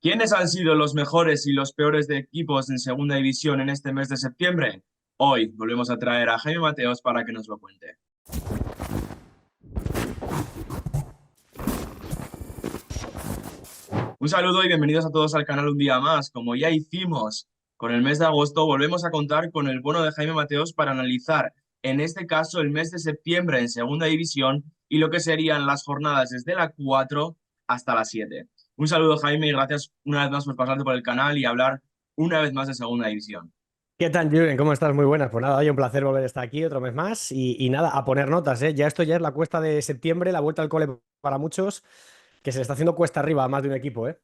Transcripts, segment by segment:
¿Quiénes han sido los mejores y los peores de equipos en segunda división en este mes de septiembre? Hoy volvemos a traer a Jaime Mateos para que nos lo cuente. Un saludo y bienvenidos a todos al canal un día más. Como ya hicimos con el mes de agosto, volvemos a contar con el bono de Jaime Mateos para analizar, en este caso, el mes de septiembre en segunda división y lo que serían las jornadas desde la 4 hasta la 7. Un saludo, Jaime, y gracias una vez más por pasarte por el canal y hablar una vez más de segunda división. ¿Qué tal, Jürgen? ¿Cómo estás? Muy buenas. Pues nada, hoy un placer volver a estar aquí otro mes más y nada, a poner notas, ¿eh? Ya esto ya es la cuesta de septiembre, la vuelta al cole para muchos, que se le está haciendo cuesta arriba a más de un equipo, ¿eh?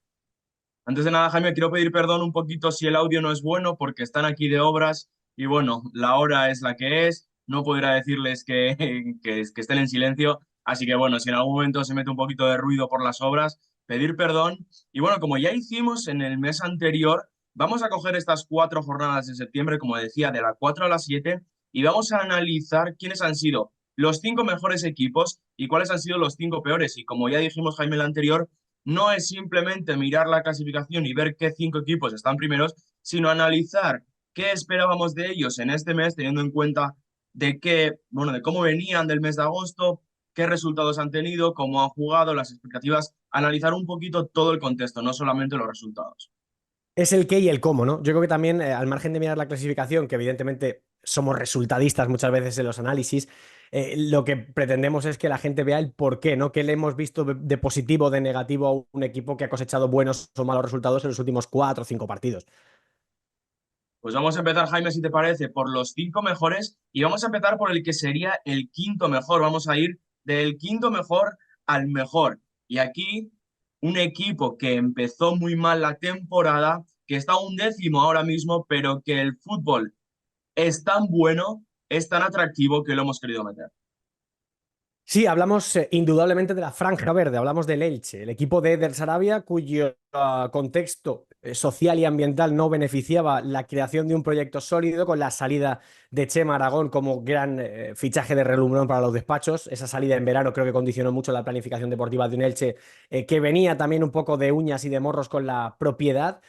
Antes de nada, Jaime, quiero pedir perdón un poquito si el audio no es bueno, porque están aquí de obras y bueno, la hora es la que es, no podrá decirles que estén en silencio, así que bueno, si en algún momento se mete un poquito de ruido por las obras, pedir perdón. Y bueno, como ya hicimos en el mes anterior, vamos a coger estas 4 jornadas de septiembre, como decía, de la 4 a la 7, y vamos a analizar quiénes han sido los 5 mejores equipos y cuáles han sido los 5 peores. Y como ya dijimos, Jaime, en el anterior, no es simplemente mirar la clasificación y ver qué 5 equipos están primeros, sino analizar qué esperábamos de ellos en este mes, teniendo en cuenta de cómo venían del mes de agosto, qué resultados han tenido, cómo han jugado, las expectativas, analizar un poquito todo el contexto, no solamente los resultados. Es el qué y el cómo, ¿no? Yo creo que también, al margen de mirar la clasificación, que evidentemente somos resultadistas muchas veces en los análisis, lo que pretendemos es que la gente vea el por qué, ¿no? ¿Qué le hemos visto de positivo o de negativo a un equipo que ha cosechado buenos o malos resultados en los últimos 4 o 5 partidos? Pues vamos a empezar, Jaime, si te parece, por los 5 mejores y vamos a empezar por el que sería el quinto mejor. Vamos a ir del quinto mejor al mejor. Y aquí un equipo que empezó muy mal la temporada, que está 11º ahora mismo, pero que el fútbol es tan bueno, es tan atractivo que lo hemos querido meter. Sí, hablamos indudablemente de la Franja Verde, hablamos del Elche, el equipo de Eder Sarabia, cuyo contexto social y ambiental no beneficiaba la creación de un proyecto sólido con la salida de Chema Aragón como gran fichaje de relumbrón para los despachos. Esa salida en verano creo que condicionó mucho la planificación deportiva de un Elche que venía también un poco de uñas y de morros con la propiedad.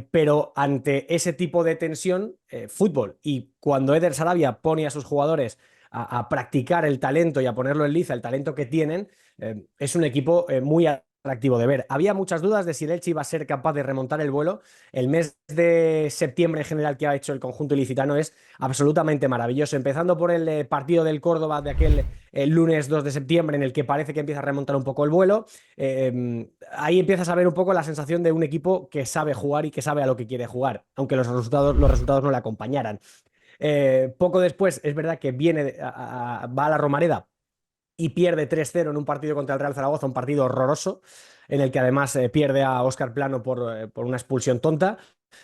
Pero ante ese tipo de tensión, fútbol, y cuando Eder Sarabia pone a sus jugadores a practicar el talento y a ponerlo en liza, el talento que tienen, es un equipo muy atractivo de ver. Había muchas dudas de si el Elche iba a ser capaz de remontar el vuelo. El mes de septiembre en general que ha hecho el conjunto ilicitano es absolutamente maravilloso, empezando por el partido del Córdoba de aquel lunes 2 de septiembre en el que parece que empieza a remontar un poco el vuelo. Ahí empiezas a ver un poco la sensación de un equipo que sabe jugar y que sabe a lo que quiere jugar, aunque los resultados no le acompañaran. Poco después, es verdad que va a la Romareda y pierde 3-0 en un partido contra el Real Zaragoza, un partido horroroso, en el que además pierde a Óscar Plano por una expulsión tonta.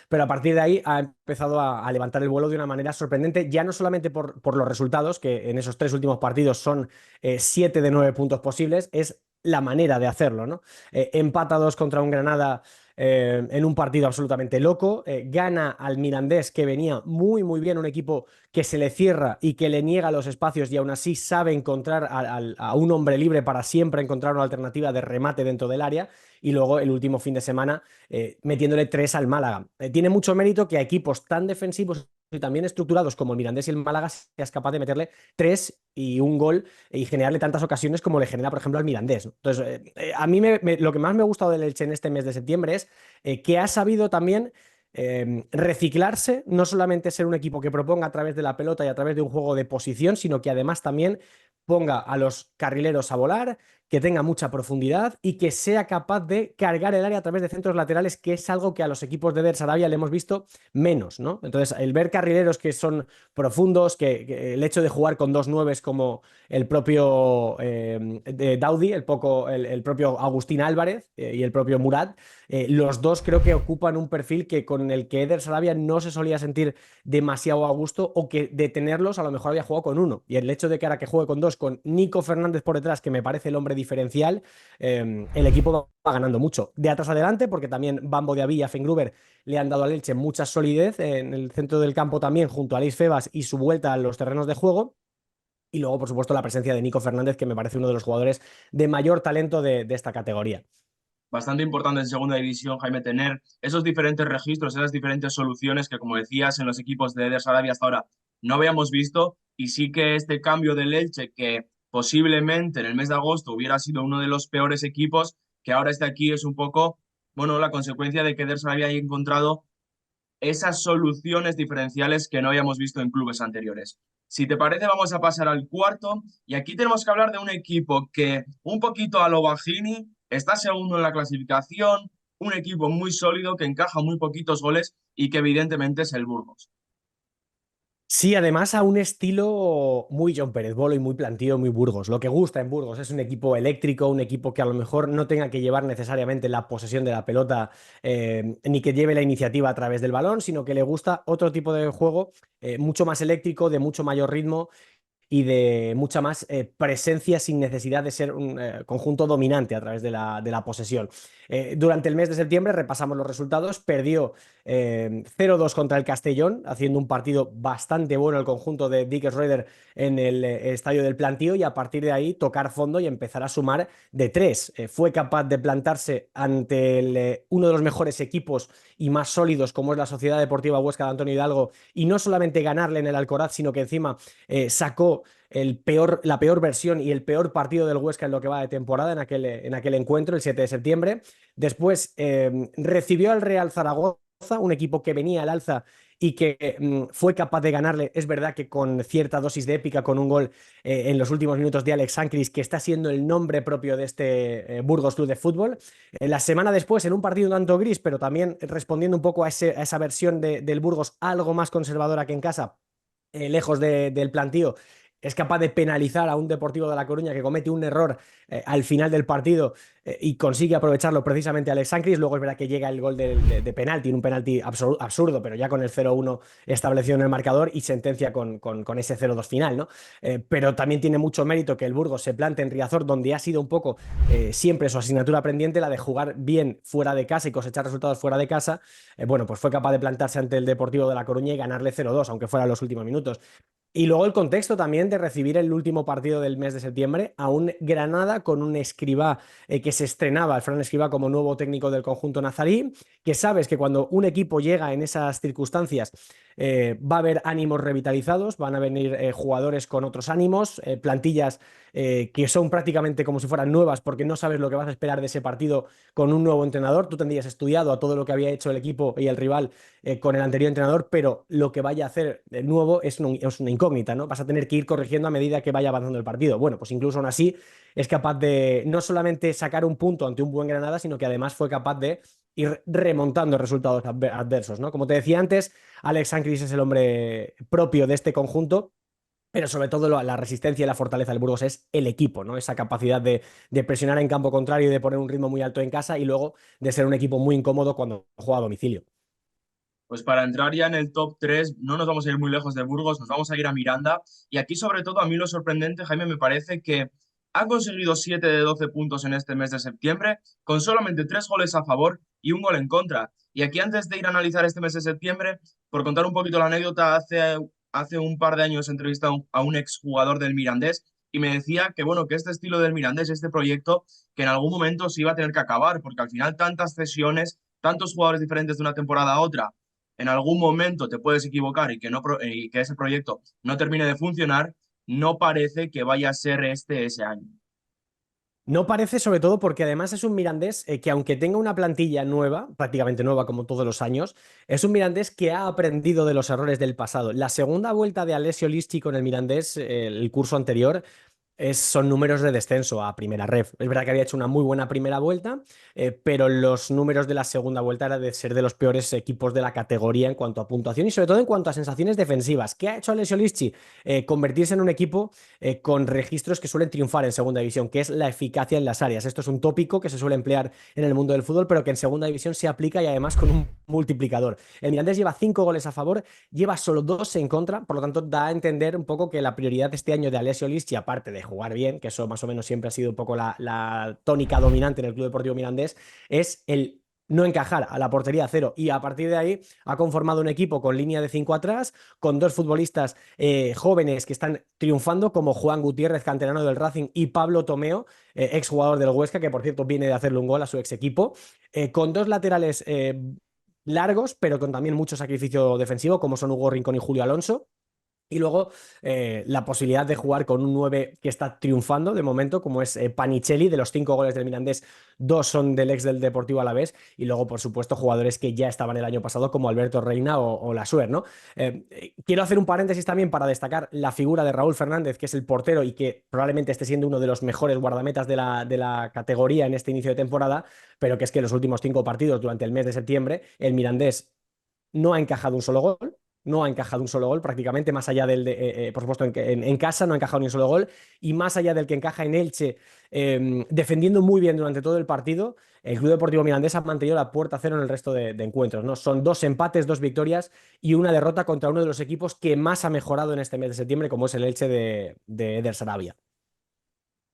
Pero a partir de ahí ha empezado a levantar el vuelo de una manera sorprendente, ya no solamente por los resultados, que en esos 3 últimos partidos son 7 de 9 puntos posibles, es la manera de hacerlo, ¿no? Empata 2 contra un Granada en un partido absolutamente loco, gana al Mirandés, que venía muy, muy bien, un equipo que se le cierra y que le niega los espacios y aún así sabe encontrar a un hombre libre para siempre encontrar una alternativa de remate dentro del área. Y luego el último fin de semana metiéndole 3 al Málaga. Tiene mucho mérito que a equipos tan defensivos y también estructurados como el Mirandés y el Málaga seas capaz de meterle 3 y un gol y generarle tantas ocasiones como le genera, por ejemplo, al Mirandés, ¿no? Entonces, a mí lo que más me ha gustado del Elche en este mes de septiembre es que ha sabido también reciclarse, no solamente ser un equipo que proponga a través de la pelota y a través de un juego de posición, sino que además también ponga a los carrileros a volar, que tenga mucha profundidad y que sea capaz de cargar el área a través de centros laterales, que es algo que a los equipos de Der Sarabia le hemos visto menos, ¿no? Entonces, el ver carrileros que son profundos, que el hecho de jugar con dos nueves como el propio de Daudi, el propio Agustín Álvarez y el propio Murad, los dos creo que ocupan un perfil con el que Eder Sarabia no se solía sentir demasiado a gusto, o que de tenerlos a lo mejor había jugado con uno. Y el hecho de que ahora que juegue con dos, con Nico Fernández por detrás, que me parece el hombre diferencial, el equipo va ganando mucho. De atrás adelante, porque también Bambo de Avilla, Fengruber le han dado al Elche mucha solidez en el centro del campo también, junto a Alex Febas y su vuelta a los terrenos de juego. Y luego, por supuesto, la presencia de Nico Fernández, que me parece uno de los jugadores de mayor talento de esta categoría. bastante importante en segunda división, Jaime, tener esos diferentes registros, esas diferentes soluciones que, como decías, en los equipos de Eder Sarabia hasta ahora no habíamos visto. Y sí que este cambio del Elche, que posiblemente en el mes de agosto hubiera sido uno de los peores equipos, que ahora está aquí, es un poco, bueno, la consecuencia de que Eder Sarabia haya encontrado esas soluciones diferenciales que no habíamos visto en clubes anteriores. Si te parece, vamos a pasar al cuarto y aquí tenemos que hablar de un equipo que un poquito a lo Bajini está segundo en la clasificación, un equipo muy sólido que encaja muy poquitos goles y que evidentemente es el Burgos. Sí, además a un estilo muy John Pérez Bolo y muy plantío, muy Burgos. Lo que gusta en Burgos es un equipo eléctrico, un equipo que a lo mejor no tenga que llevar necesariamente la posesión de la pelota ni que lleve la iniciativa a través del balón, sino que le gusta otro tipo de juego mucho más eléctrico, de mucho mayor ritmo y de mucha más presencia sin necesidad de ser un conjunto dominante a través de la posesión. Durante el mes de septiembre repasamos los resultados, perdió 0-2 contra el Castellón, haciendo un partido bastante bueno el conjunto de Dick Schroeder en el estadio del Plantío y a partir de ahí tocar fondo y empezar a sumar de tres. Fue capaz de plantarse ante uno de los mejores equipos y más sólidos como es la Sociedad Deportiva Huesca de Antonio Hidalgo y no solamente ganarle en el Alcoraz, sino que encima sacó la peor versión y el peor partido del Huesca en lo que va de temporada en aquel encuentro, el 7 de septiembre. Después recibió al Real Zaragoza, un equipo que venía al alza y que fue capaz de ganarle, es verdad que con cierta dosis de épica, con un gol en los últimos minutos de Alex Sancris, que está siendo el nombre propio de este Burgos Club de Fútbol. La semana después, en un partido un tanto gris, pero también respondiendo un poco a esa versión del Burgos algo más conservadora que en casa, lejos del plantío, es capaz de penalizar a un Deportivo de La Coruña que comete un error al final del partido y consigue aprovecharlo precisamente Alex Sancris. Luego es verdad que llega el gol de penalti, un penalti absurdo, pero ya con el 0-1 establecido en el marcador y sentencia con ese 0-2 final, ¿no? Pero también tiene mucho mérito que el Burgos se plante en Riazor, donde ha sido un poco siempre su asignatura pendiente, la de jugar bien fuera de casa y cosechar resultados fuera de casa. Bueno, pues fue capaz de plantarse ante el Deportivo de La Coruña y ganarle 0-2, aunque fuera en los últimos minutos. Y luego el contexto también de recibir el último partido del mes de septiembre a un Granada con un Escribá que se estrenaba, el Fran Escribá, como nuevo técnico del conjunto nazarí, que sabes que cuando un equipo llega en esas circunstancias va a haber ánimos revitalizados, van a venir jugadores con otros ánimos, plantillas que son prácticamente como si fueran nuevas porque no sabes lo que vas a esperar de ese partido con un nuevo entrenador. Tú tendrías estudiado a todo lo que había hecho el equipo y el rival con el anterior entrenador, pero lo que vaya a hacer de nuevo es una incógnita, ¿no? Vas a tener que ir corrigiendo a medida que vaya avanzando el partido. Bueno, pues incluso aún así es capaz de no solamente sacar un punto ante un buen Granada, sino que además fue capaz de ir remontando resultados adversos, ¿no? Como te decía antes, Alex Sancris es el hombre propio de este conjunto. Pero sobre todo la resistencia y la fortaleza del Burgos es el equipo, ¿no? Esa capacidad de presionar en campo contrario y de poner un ritmo muy alto en casa y luego de ser un equipo muy incómodo cuando juega a domicilio. Pues para entrar ya en el top 3 no nos vamos a ir muy lejos de Burgos, nos vamos a ir a Miranda. Y aquí, sobre todo, a mí lo sorprendente, Jaime, me parece que ha conseguido 7 de 12 puntos en este mes de septiembre, con solamente 3 goles a favor y un gol en contra. Y aquí, antes de ir a analizar este mes de septiembre, por contar un poquito la anécdota, hace un par de años entrevisté a un exjugador del Mirandés y me decía que, bueno, que este estilo del Mirandés, este proyecto, que en algún momento se iba a tener que acabar, porque al final tantas cesiones, tantos jugadores diferentes de una temporada a otra, en algún momento te puedes equivocar y y que ese proyecto no termine de funcionar, no parece que vaya a ser ese año. No parece, sobre todo porque además es un Mirandés que aunque tenga una plantilla nueva, prácticamente nueva como todos los años, es un Mirandés que ha aprendido de los errores del pasado. La segunda vuelta de Alessio Lisci con el Mirandés, el curso anterior, son números de descenso a primera ref. Es verdad que había hecho una muy buena primera vuelta, pero los números de la segunda vuelta eran de ser de los peores equipos de la categoría en cuanto a puntuación y sobre todo en cuanto a sensaciones defensivas. ¿Qué ha hecho Alessio Lisci? Convertirse en un equipo con registros que suelen triunfar en segunda división, que es la eficacia en las áreas. Esto es un tópico que se suele emplear en el mundo del fútbol, pero que en segunda división se aplica y además con un multiplicador. El Mirandés lleva 5 goles a favor, lleva solo 2 en contra, por lo tanto da a entender un poco que la prioridad este año de Alessio Lisci, aparte de jugar bien, que eso más o menos siempre ha sido un poco la tónica dominante en el Club Deportivo Mirandés, es el no encajar a la portería cero, y a partir de ahí ha conformado un equipo con línea de 5 atrás, con dos futbolistas jóvenes que están triunfando, como Juan Gutiérrez, canterano del Racing, y Pablo Tomeo, exjugador del Huesca, que por cierto viene de hacerle un gol a su ex equipo, con dos laterales largos, pero con también mucho sacrificio defensivo, como son Hugo Rincón y Julio Alonso. Y luego la posibilidad de jugar con un 9 que está triunfando de momento, como es Panicelli. De los 5 goles del Mirandés, 2 son del ex del Deportivo Alavés. Y luego, por supuesto, jugadores que ya estaban el año pasado, como Alberto Reina o Lassuer, ¿no? Quiero hacer un paréntesis también para destacar la figura de Raúl Fernández, que es el portero y que probablemente esté siendo uno de los mejores guardametas de la categoría en este inicio de temporada, pero que es que en los últimos 5 partidos durante el mes de septiembre, el Mirandés no ha encajado un solo gol. No ha encajado un solo gol prácticamente, más allá del por supuesto, en casa no ha encajado ni un solo gol, y más allá del que encaja en Elche, defendiendo muy bien durante todo el partido, el Club Deportivo Mirandés ha mantenido la puerta a cero en el resto de encuentros, ¿no? Son 2 empates, 2 victorias y una derrota contra uno de los equipos que más ha mejorado en este mes de septiembre, como es el Elche de Eder Sarabia.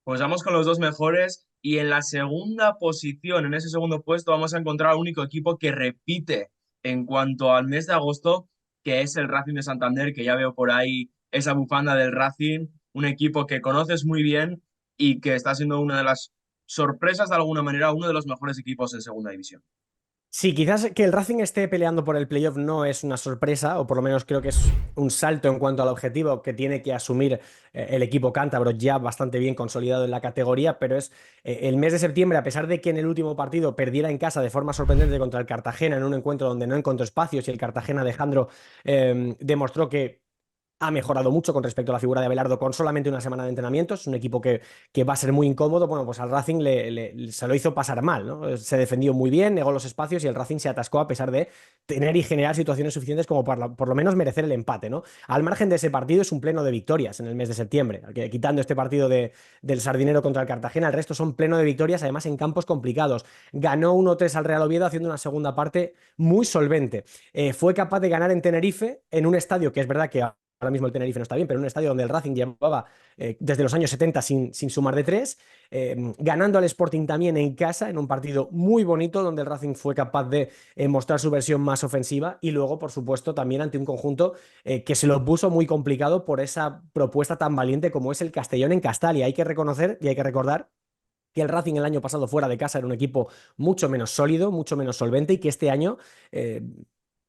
Pues vamos con los dos mejores y en la segunda posición, en ese segundo puesto, vamos a encontrar al único equipo que repite en cuanto al mes de agosto, que es el Racing de Santander, que ya veo por ahí esa bufanda del Racing, un equipo que conoces muy bien y que está siendo una de las sorpresas de alguna manera, uno de los mejores equipos en segunda división. Sí, quizás que el Racing esté peleando por el playoff no es una sorpresa, o por lo menos creo que es un salto en cuanto al objetivo que tiene que asumir el equipo cántabro, ya bastante bien consolidado en la categoría, pero es el mes de septiembre, a pesar de que en el último partido perdiera en casa de forma sorprendente contra el Cartagena en un encuentro donde no encontró espacios, y el Cartagena de Jandro demostró que ha mejorado mucho con respecto a la figura de Abelardo con solamente una semana de entrenamientos. Es un equipo que va a ser muy incómodo. Bueno, pues al Racing se lo hizo pasar mal, ¿no? Se defendió muy bien, negó los espacios y el Racing se atascó a pesar de tener y generar situaciones suficientes como para por lo menos merecer el empate, ¿no? Al margen de ese partido, es un pleno de victorias en el mes de septiembre. Quitando este partido del Sardinero contra el Cartagena, el resto son pleno de victorias, además en campos complicados. Ganó 1-3 al Real Oviedo haciendo una segunda parte muy solvente. Fue capaz de ganar en Tenerife, en un estadio que es verdad que ahora mismo el Tenerife no está bien, pero en un estadio donde el Racing llevaba desde los años 70 sin sumar de 3, ganando al Sporting también en casa, en un partido muy bonito donde el Racing fue capaz de mostrar su versión más ofensiva, y luego, por supuesto, también ante un conjunto que se lo puso muy complicado por esa propuesta tan valiente como es el Castellón en Castalia. Hay que reconocer y hay que recordar que el Racing el año pasado fuera de casa era un equipo mucho menos sólido, mucho menos solvente, y que este año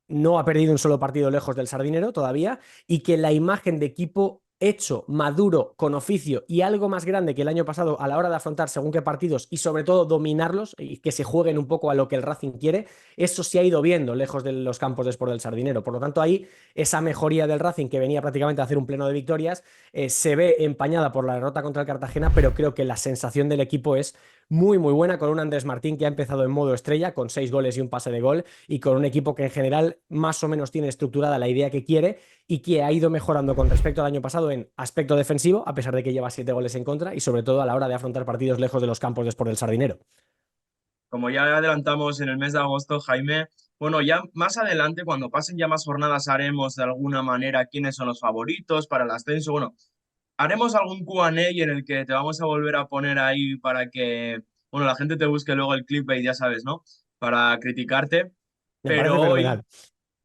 no ha perdido un solo partido lejos del Sardinero todavía, y que la imagen de equipo hecho, maduro, con oficio y algo más grande que el año pasado a la hora de afrontar según qué partidos y sobre todo dominarlos y que se jueguen un poco a lo que el Racing quiere, eso se ha ido viendo lejos de los campos de Sport del Sardinero. Por lo tanto, ahí esa mejoría del Racing, que venía prácticamente a hacer un pleno de victorias, se ve empañada por la derrota contra el Cartagena, pero creo que la sensación del equipo es muy, muy buena, con un Andrés Martín que ha empezado en modo estrella, con 6 goles y un pase de gol, y con un equipo que en general más o menos tiene estructurada la idea que quiere y que ha ido mejorando con respecto al año pasado en aspecto defensivo, a pesar de que lleva 7 goles en contra, y sobre todo a la hora de afrontar partidos lejos de los campos de Sport del Sardinero. Como ya adelantamos en el mes de agosto, Jaime, bueno, ya más adelante, cuando pasen ya más jornadas, haremos de alguna manera quiénes son los favoritos para el ascenso. Bueno, haremos algún Q&A en el que te vamos a volver a poner ahí para que, bueno, la gente te busque luego el clickbait, ya sabes, ¿no? Para criticarte. Me Pero parece hoy, fenomenal.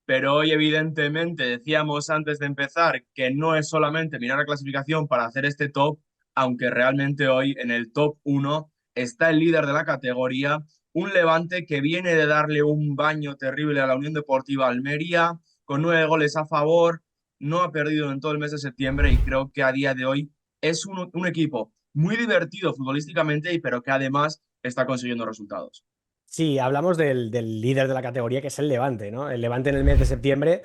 pero hoy, evidentemente, decíamos antes de empezar que no es solamente mirar la clasificación para hacer este top, aunque realmente hoy en el top uno está el líder de la categoría, un Levante que viene de darle un baño terrible a la Unión Deportiva Almería, con 9 goles a favor, no ha perdido en todo el mes de septiembre y creo que a día de hoy es un equipo muy divertido futbolísticamente, pero que además está consiguiendo resultados. Sí, hablamos del líder de la categoría, que es el Levante, ¿no? El Levante en el mes de septiembre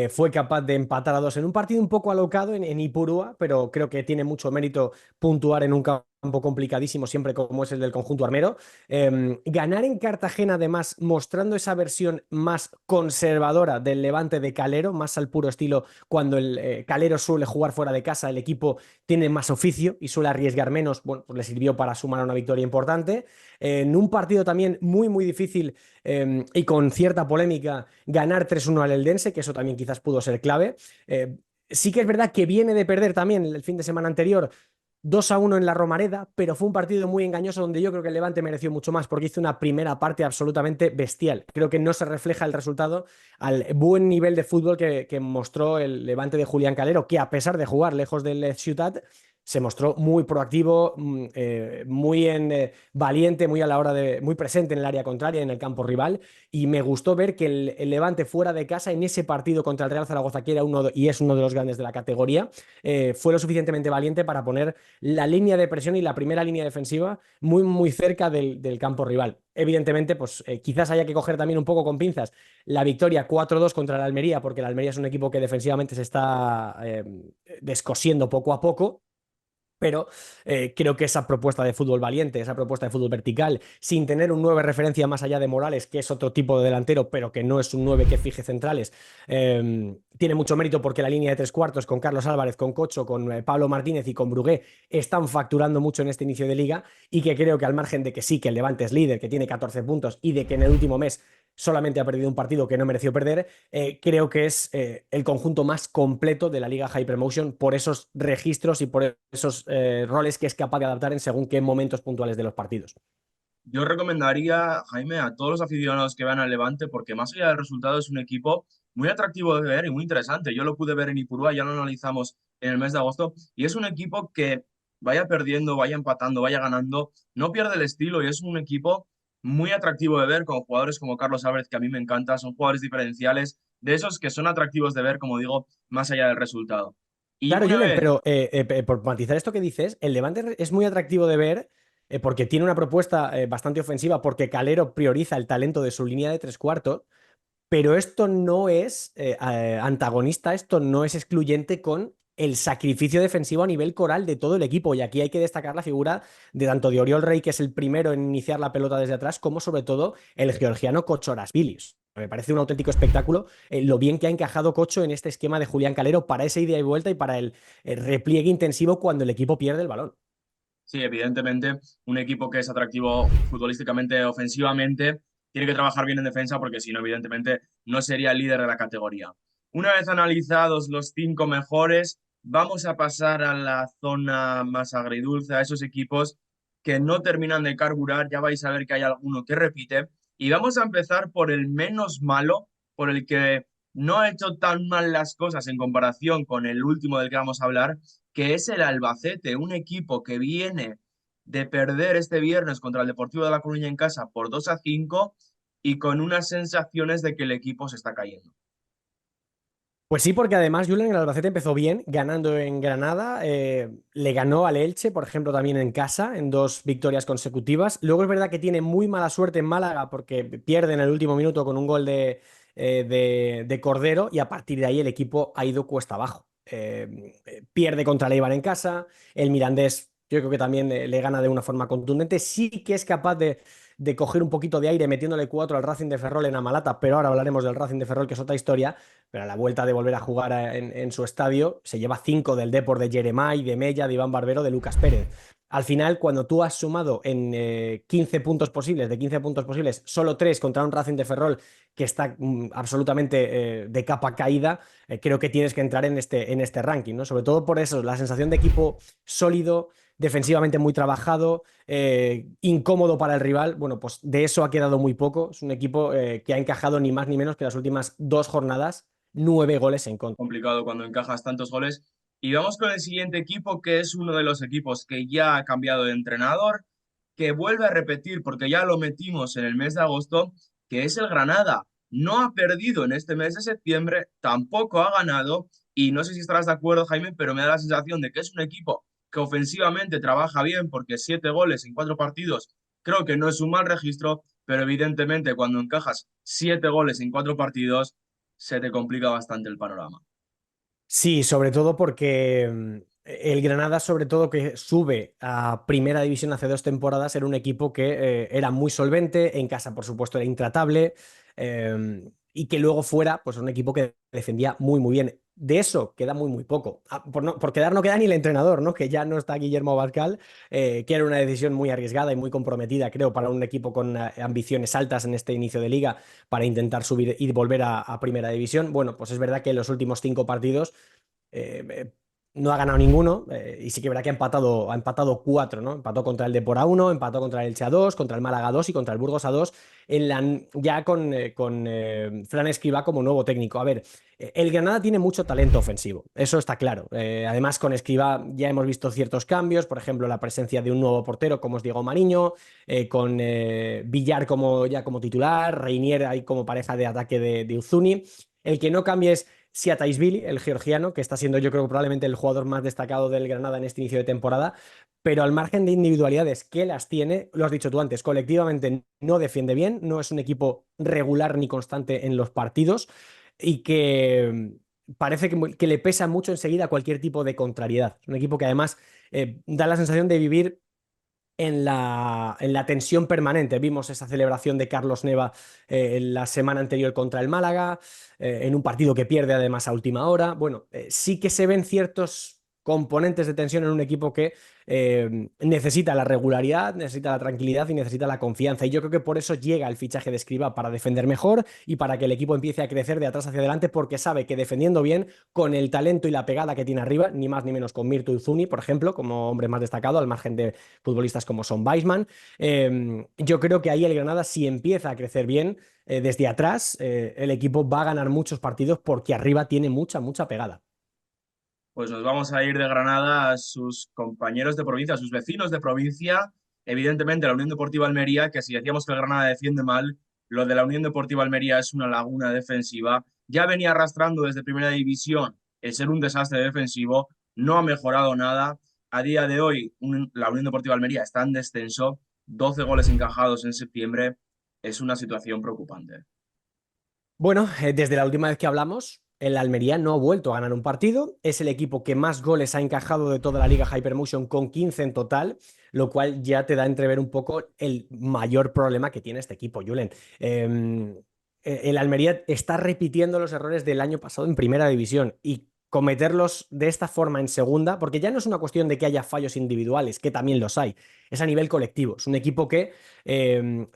fue capaz de empatar a 2 en un partido un poco alocado en Ipurúa, pero creo que tiene mucho mérito puntuar en un campo complicadísimo siempre como es el del conjunto armero. Ganar en Cartagena, además, mostrando esa versión más conservadora del Levante de Calero, más al puro estilo cuando el Calero suele jugar fuera de casa, el equipo tiene más oficio y suele arriesgar menos. Bueno, pues le sirvió para sumar una victoria importante. En un partido también muy, muy difícil y con cierta polémica, ganar 3-1 al Eldense, que eso también quizás pudo ser clave. Sí que es verdad que viene de perder también el fin de semana anterior 2-1 en la Romareda, pero fue un partido muy engañoso donde yo creo que el Levante mereció mucho más porque hizo una primera parte absolutamente bestial. Creo que no se refleja el resultado al buen nivel de fútbol que mostró el Levante de Julián Calero, que a pesar de jugar lejos del Ciutat, se mostró muy proactivo, muy valiente, muy a la hora de, muy presente en el área contraria, en el campo rival, y me gustó ver que el Levante fuera de casa en ese partido contra el Real Zaragoza, que era y es uno de los grandes de la categoría, fue lo suficientemente valiente para poner la línea de presión y la primera línea defensiva muy, muy cerca del campo rival. Evidentemente, pues quizás haya que coger también un poco con pinzas la victoria 4-2 contra el Almería, porque el Almería es un equipo que defensivamente se está descosiendo poco a poco. Pero creo que esa propuesta de fútbol valiente, esa propuesta de fútbol vertical, sin tener un 9 referencia más allá de Morales, que es otro tipo de delantero, pero que no es un 9 que fije centrales, tiene mucho mérito porque la línea de tres cuartos con Carlos Álvarez, con Cocho, con Pablo Martínez y con Brugué están facturando mucho en este inicio de liga y que creo que al margen de que sí, que el Levante es líder, que tiene 14 puntos y de que en el último mes solamente ha perdido un partido que no mereció perder, creo que es el conjunto más completo de la Liga Hypermotion por esos registros y por esos roles que es capaz de adaptar en según qué momentos puntuales de los partidos. Yo recomendaría, Jaime, a todos los aficionados que vean al Levante, porque más allá del resultado es un equipo muy atractivo de ver y muy interesante. Yo lo pude ver en Ipurúa, ya lo analizamos en el mes de agosto, y es un equipo que vaya perdiendo, vaya empatando, vaya ganando, no pierde el estilo y es un equipo muy atractivo de ver con jugadores como Carlos Álvarez, que a mí me encanta, son jugadores diferenciales, de esos que son atractivos de ver, como digo, más allá del resultado. Y Claro, una Julen, vez, pero por matizar esto que dices, el Levante es muy atractivo de ver porque tiene una propuesta bastante ofensiva, porque Calero prioriza el talento de su línea de tres cuartos, pero esto no es antagonista, esto no es excluyente con el sacrificio defensivo a nivel coral de todo el equipo. Y aquí hay que destacar la figura de tanto de Oriol Rey, que es el primero en iniciar la pelota desde atrás, como sobre todo el georgiano Kochorasvilis. Me parece un auténtico espectáculo lo bien que ha encajado Cocho en este esquema de Julián Calero para esa ida y vuelta y para el repliegue intensivo cuando el equipo pierde el balón. sí, evidentemente, un equipo que es atractivo futbolísticamente, ofensivamente, tiene que trabajar bien en defensa porque si no, evidentemente, no sería el líder de la categoría. Una vez analizados los cinco mejores, vamos a pasar a la zona más agridulce, a esos equipos que no terminan de carburar. Ya vais a ver que hay alguno que repite. Y vamos a empezar por el menos malo, por el que no ha hecho tan mal las cosas en comparación con el último del que vamos a hablar, que es el Albacete, un equipo que viene de perder este viernes contra el Deportivo de La Coruña en casa por 2-5 y con unas sensaciones de que el equipo se está cayendo. Pues sí, porque además Julen, el Albacete empezó bien, ganando en Granada, le ganó al Elche, por ejemplo, también en casa, en dos victorias consecutivas. Luego es verdad que tiene muy mala suerte en Málaga porque pierde en el último minuto con un gol de Cordero y a partir de ahí el equipo ha ido cuesta abajo. Pierde contra el Eibar en casa, el Mirandés yo creo que también le gana de una forma contundente, sí que es capaz de coger un poquito de aire metiéndole 4 al Racing de Ferrol en Amalata, pero ahora hablaremos del Racing de Ferrol, que es otra historia, pero a la vuelta de volver a jugar en su estadio, se lleva 5 del Depor de Jeremai, de Mella, de Iván Barbero, de Lucas Pérez. Al final, cuando tú has sumado en 15 puntos posibles, de 15 puntos posibles, solo 3 contra un Racing de Ferrol que está absolutamente de capa caída, creo que tienes que entrar en este ranking, ¿no? Sobre todo por eso, la sensación de equipo sólido, defensivamente muy trabajado, incómodo para el rival. Bueno, pues de eso ha quedado muy poco. Es un equipo que ha encajado ni más ni menos que las últimas 2 jornadas 9 goles en contra. Complicado cuando encajas tantos goles. Y vamos con el siguiente equipo, que es uno de los equipos que ya ha cambiado de entrenador, que vuelve a repetir, porque ya lo metimos en el mes de agosto, que es el Granada. No ha perdido en este mes de septiembre, tampoco ha ganado, y no sé si estarás de acuerdo, Jaime, pero me da la sensación de que es un equipo que ofensivamente trabaja bien, porque 7 goles en 4 partidos creo que no es un mal registro, pero evidentemente cuando encajas 7 goles en 4 partidos, se te complica bastante el panorama. Sí, sobre todo porque el Granada, sobre todo que sube a Primera División hace 2 temporadas, era un equipo que era muy solvente, en casa por supuesto era intratable, y que luego fuera pues un equipo que defendía muy muy bien. De eso queda muy muy poco. Por quedar no queda ni el entrenador, ¿no? Que ya no está Guillermo Abascal, que era una decisión muy arriesgada y muy comprometida, creo, para un equipo con ambiciones altas en este inicio de liga para intentar subir y volver a Primera División. Bueno, pues es verdad que en los últimos 5 partidos no ha ganado ninguno, y sí que verá que ha empatado 4, ¿no? Empató contra el Depor a 1, empató contra el Elche a 2, contra el Málaga a 2 y contra el Burgos a 2, ya con Fran Escribá como nuevo técnico. A ver, el Granada tiene mucho talento ofensivo, eso está claro. Además, con Escribá ya hemos visto ciertos cambios, por ejemplo, la presencia de un nuevo portero como es Diego Mariño, con Villar ya como titular, Reinier ahí como pareja de ataque de Uzuni. El que no cambia es Siataishvili, el georgiano, que está siendo yo creo probablemente el jugador más destacado del Granada en este inicio de temporada, pero al margen de individualidades que las tiene, lo has dicho tú antes, colectivamente no defiende bien, no es un equipo regular ni constante en los partidos y que parece que le pesa mucho enseguida cualquier tipo de contrariedad. Es un equipo que además da la sensación de vivir en la tensión permanente. Vimos esa celebración de Carlos Neva en la semana anterior contra el Málaga, en un partido que pierde además a última hora. Bueno, sí que se ven ciertos componentes de tensión en un equipo que necesita la regularidad, necesita la tranquilidad y necesita la confianza. Y yo creo que por eso llega el fichaje de Escribá, para defender mejor y para que el equipo empiece a crecer de atrás hacia adelante, porque sabe que defendiendo bien, con el talento y la pegada que tiene arriba, ni más ni menos con Mirtu Uzuni, por ejemplo, como hombre más destacado, al margen de futbolistas como son Weisman. Yo creo que ahí el Granada, si empieza a crecer bien desde atrás, el equipo va a ganar muchos partidos porque arriba tiene mucha, mucha pegada. Pues nos vamos a ir de Granada a sus compañeros de provincia, a sus vecinos de provincia, evidentemente la Unión Deportiva Almería, que si decíamos que el Granada defiende mal, lo de la Unión Deportiva Almería es una laguna defensiva. Ya venía arrastrando desde Primera División el ser un desastre defensivo, no ha mejorado nada. A día de hoy, la Unión Deportiva Almería está en descenso, 12 goles encajados en septiembre, es una situación preocupante. Bueno, desde la última vez que hablamos, el Almería no ha vuelto a ganar un partido. Es el equipo que más goles ha encajado de toda la liga Hypermotion, con 15 en total, lo cual ya te da a entrever un poco el mayor problema que tiene este equipo, Julen. El Almería está repitiendo los errores del año pasado en Primera División y cometerlos de esta forma en segunda, porque ya no es una cuestión de que haya fallos individuales, que también los hay, es a nivel colectivo. Es un equipo que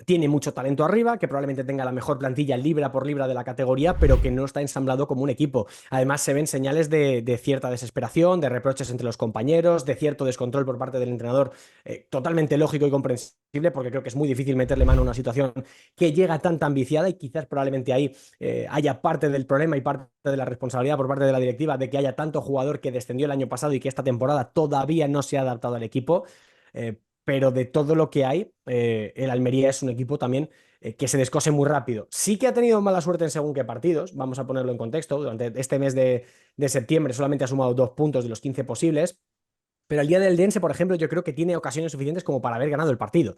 tiene mucho talento arriba, que probablemente tenga la mejor plantilla libra por libra de la categoría, pero que no está ensamblado como un equipo. Además, se ven señales de cierta desesperación, de reproches entre los compañeros, de cierto descontrol por parte del entrenador, totalmente lógico y comprensible, porque creo que es muy difícil meterle mano a una situación que llega tan viciada, y quizás probablemente ahí haya parte del problema y parte de la responsabilidad por parte de la directiva de que haya tanto jugador que descendió el año pasado y que esta temporada todavía no se ha adaptado al equipo. Pero de todo lo que hay, el Almería es un equipo también que se descose muy rápido. Sí que ha tenido mala suerte en según qué partidos, vamos a ponerlo en contexto. Durante este mes de septiembre solamente ha sumado 2 puntos de los 15 posibles. Pero el día del Dense, por ejemplo, yo creo que tiene ocasiones suficientes como para haber ganado el partido.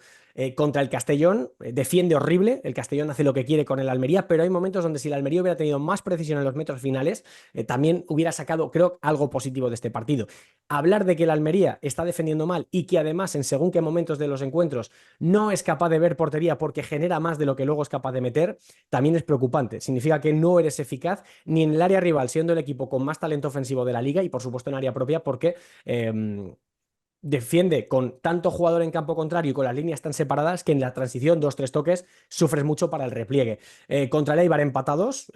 Contra el Castellón, defiende horrible. El Castellón hace lo que quiere con el Almería, pero hay momentos donde si el Almería hubiera tenido más precisión en los metros finales, también hubiera sacado, creo, algo positivo de este partido. Hablar de que el Almería está defendiendo mal y que además en según qué momentos de los encuentros no es capaz de ver portería porque genera más de lo que luego es capaz de meter, también es preocupante. Significa que no eres eficaz ni en el área rival, siendo el equipo con más talento ofensivo de la liga, y por supuesto en área propia, porque defiende con tanto jugador en campo contrario y con las líneas tan separadas que en la transición, dos, tres toques, sufres mucho para el repliegue. Contra el Eibar empatados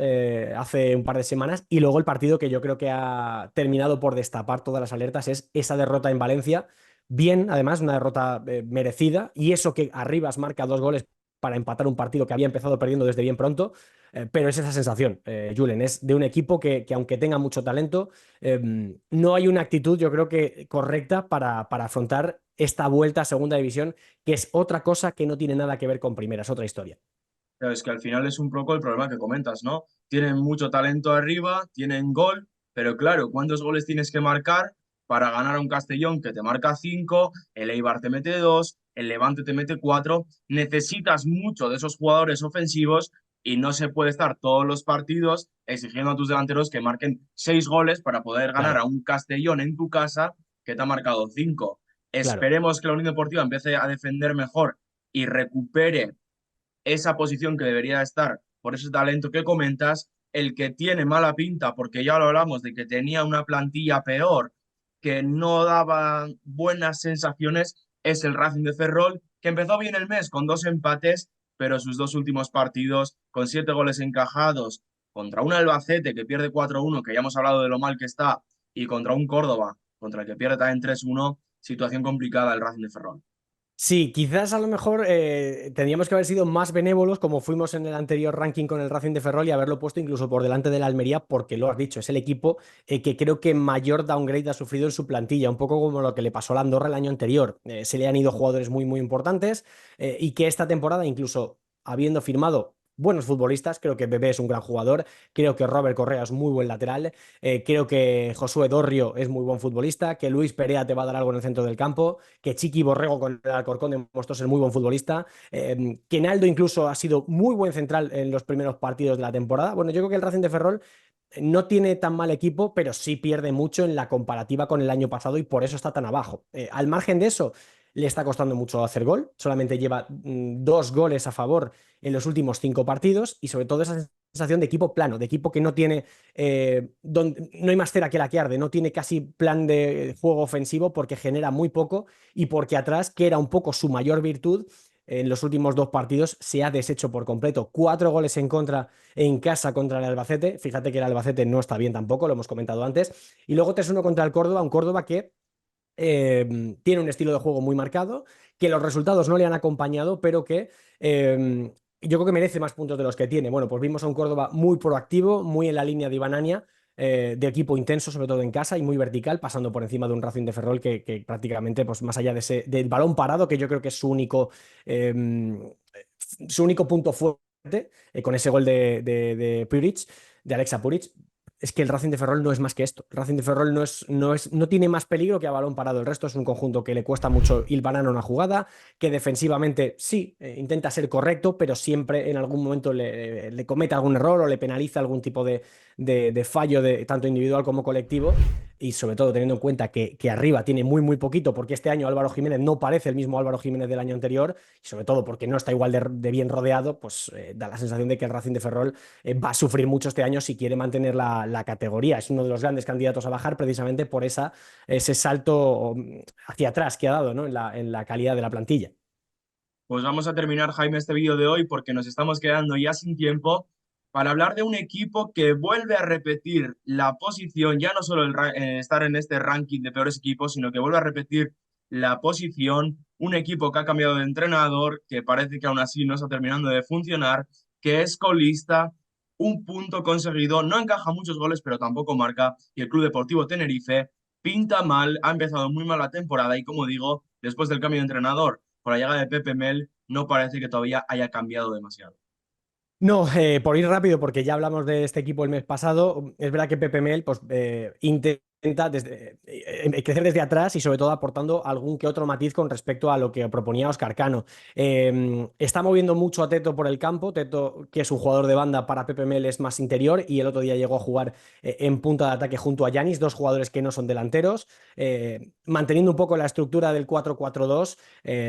hace un par de semanas, y luego el partido que yo creo que ha terminado por destapar todas las alertas es esa derrota en Valencia. Bien, además, una derrota merecida, y eso que Arribas marca 2 goles para empatar un partido que había empezado perdiendo desde bien pronto. Pero es esa sensación, Julen, es de un equipo que aunque tenga mucho talento, no hay una actitud, yo creo que correcta para afrontar esta vuelta a segunda división, que es otra cosa que no tiene nada que ver con primera, es otra historia. Pero es que al final es un poco el problema que comentas, ¿no? Tienen mucho talento arriba, tienen gol, pero claro, ¿cuántos goles tienes que marcar para ganar a un Castellón que te marca 5, el Eibar te mete 2, el Levante te mete 4? Necesitas mucho de esos jugadores ofensivos y no se puede estar todos los partidos exigiendo a tus delanteros que marquen 6 goles para poder ganar a Claro, un Castellón en tu casa que te ha marcado 5. claro. Esperemos que la Unión Deportiva empiece a defender mejor y recupere esa posición que debería estar por ese talento que comentas. El que tiene mala pinta, porque ya lo hablamos de que tenía una plantilla peor, que no daba buenas sensaciones, es el Racing de Ferrol, que empezó bien el mes con 2 empates, pero sus 2 últimos partidos, con 7 goles encajados, contra un Albacete que pierde 4-1, que ya hemos hablado de lo mal que está, y contra un Córdoba, contra el que pierde también 3-1, situación complicada el Racing de Ferrol. Sí, quizás a lo mejor tendríamos que haber sido más benévolos como fuimos en el anterior ranking con el Racing de Ferrol y haberlo puesto incluso por delante de la Almería porque lo has dicho, es el equipo que creo que mayor downgrade ha sufrido en su plantilla, un poco como lo que le pasó a la Andorra el año anterior. Se le han ido jugadores muy muy importantes y que esta temporada incluso habiendo firmado buenos futbolistas, creo que Bebé es un gran jugador, creo que Robert Correa es muy buen lateral, creo que Josué Dorrio es muy buen futbolista, que Luis Perea te va a dar algo en el centro del campo, que Chiqui Borrego con el Alcorcón demostró ser muy buen futbolista, que Naldo incluso ha sido muy buen central en los primeros partidos de la temporada. Bueno, yo creo que el Racing de Ferrol no tiene tan mal equipo, pero sí pierde mucho en la comparativa con el año pasado y por eso está tan abajo. Al margen de eso, le está costando mucho hacer gol, solamente lleva 2 goles a favor en los últimos 5 partidos y sobre todo esa sensación de equipo plano, de equipo que no tiene, donde, no hay más cera que la que arde, no tiene casi plan de juego ofensivo porque genera muy poco y porque atrás, que era un poco su mayor virtud, en los últimos 2 partidos se ha deshecho por completo. 4 goles en contra en casa contra el Albacete. Fíjate que el Albacete no está bien tampoco, lo hemos comentado antes. Y luego 3-1 contra el Córdoba, un Córdoba que tiene un estilo de juego muy marcado, que los resultados no le han acompañado, pero que yo creo que merece más puntos de los que tiene. Bueno, pues vimos a un Córdoba muy proactivo, muy en la línea de Iván, de equipo intenso, sobre todo en casa, y muy vertical, pasando por encima de un Racing de Ferrol que prácticamente, pues más allá de del balón parado, que yo creo que es eh, su único punto fuerte, con ese gol de Puric, de Alexa Puric, es que el Racing de Ferrol no es más que esto. El Racing de Ferrol no tiene más peligro que a balón parado. El resto es un conjunto que le cuesta mucho hilvanar una jugada, que defensivamente sí, intenta ser correcto, pero siempre en algún momento le comete algún error o le penaliza algún tipo de fallo tanto individual como colectivo. Y sobre todo teniendo en cuenta que arriba tiene muy, muy poquito, porque este año Álvaro Jiménez no parece el mismo Álvaro Jiménez del año anterior, y sobre todo porque no está igual de bien rodeado, pues da la sensación de que el Racing de Ferrol va a sufrir mucho este año si quiere mantener la categoría. Es uno de los grandes candidatos a bajar precisamente por ese salto hacia atrás que ha dado, ¿no? en la calidad de la plantilla. Pues vamos a terminar, Jaime, este vídeo de hoy porque nos estamos quedando ya sin tiempo para hablar de un equipo que vuelve a repetir la posición, ya no solo estar en este ranking de peores equipos, sino que vuelve a repetir la posición, un equipo que ha cambiado de entrenador, que parece que aún así no está terminando de funcionar, que es colista, un punto conseguido, no encaja muchos goles, pero tampoco marca, y el Club Deportivo Tenerife pinta mal, ha empezado muy mal la temporada y como digo, después del cambio de entrenador, con la llegada de Pepe Mel, no parece que todavía haya cambiado demasiado. No, por ir rápido, porque ya hablamos de este equipo el mes pasado, es verdad que Pepe Mel pues, intenta crecer desde atrás y sobre todo aportando algún que otro matiz con respecto a lo que proponía Óscar Cano. Está moviendo mucho a Teto por el campo, Teto, que es un jugador de banda para Pepe Mel, es más interior y el otro día llegó a jugar en punta de ataque junto a Yanis, 2 jugadores que no son delanteros, manteniendo un poco la estructura del 4-4-2.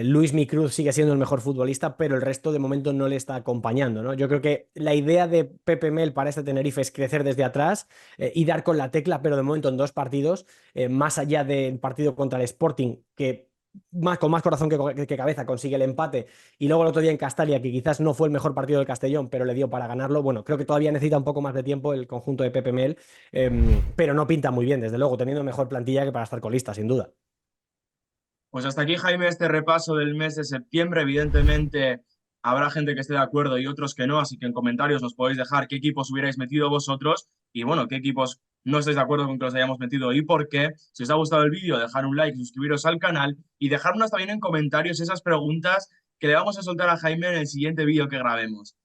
Luis Micruz sigue siendo el mejor futbolista, pero el resto de momento no le está acompañando, ¿no? Yo creo que la idea de Pepe Mel para este Tenerife es crecer desde atrás y dar con la tecla, pero de momento en 2 partidos, más allá del partido contra el Sporting, que con más corazón que cabeza consigue el empate, y luego el otro día en Castalia, que quizás no fue el mejor partido del Castellón, pero le dio para ganarlo. Bueno, creo que todavía necesita un poco más de tiempo el conjunto de Pepe Mel, pero no pinta muy bien, desde luego, teniendo mejor plantilla que para estar colista, sin duda. Pues hasta aquí, Jaime, este repaso del mes de septiembre. Evidentemente, habrá gente que esté de acuerdo y otros que no, así que en comentarios nos podéis dejar qué equipos hubierais metido vosotros y, bueno, qué equipos no estáis de acuerdo con que los hayamos metido y por qué. Si os ha gustado el vídeo, dejar un like, suscribiros al canal y dejarnos también en comentarios esas preguntas que le vamos a soltar a Jaime en el siguiente vídeo que grabemos.